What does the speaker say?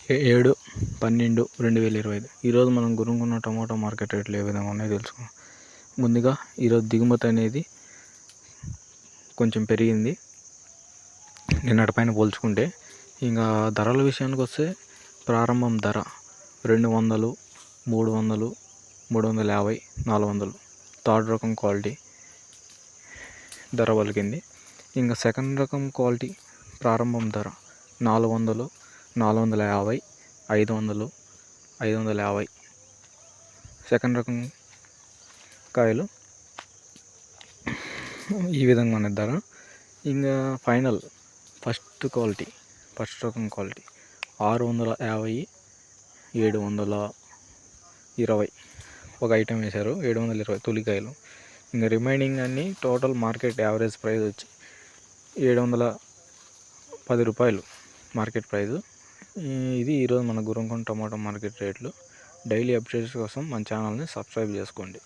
7/12/2025 ఈరోజు మనం గురుంగున్న tomato market రేట్లు ఏ విధంగా ఉన్నాయో తెలుసుకుందాం. ముందుగా ఈరోజు దిగుమతి అనేది కొంచెం పెరిగింది నిన్నటి పైన పోల్చుకుంటే. ఇంకా ధరల విషయానికి వస్తే ప్రారంభం ధర 200, 300, 350, 400 థర్డ్ రకం క్వాలిటీ ధర పలికింది. ఇంకా సెకండ్ రకం క్వాలిటీ ప్రారంభం ధర 400, 450, 500, 550 సెకండ్ రకం కాయలు ఈ విధంగా ఉన్న ధర. ఇంకా ఫైనల్ ఫస్ట్ రకం క్వాలిటీ 650, 720 ఒక ఐటెం వేశారు, 720 తొలికాయలు. ఇంకా రిమైనింగ్ అన్నీ టోటల్ మార్కెట్ యావరేజ్ ప్రైస్ వచ్చి 710 రూపాయలు మార్కెట్ ప్రైజు. ఇది ఈరోజు మన గురంకొండ టమాటో మార్కెట్ రేట్లు. డైలీ అప్డేట్స్ కోసం మన ఛానల్ని సబ్స్క్రైబ్ చేసుకోండి.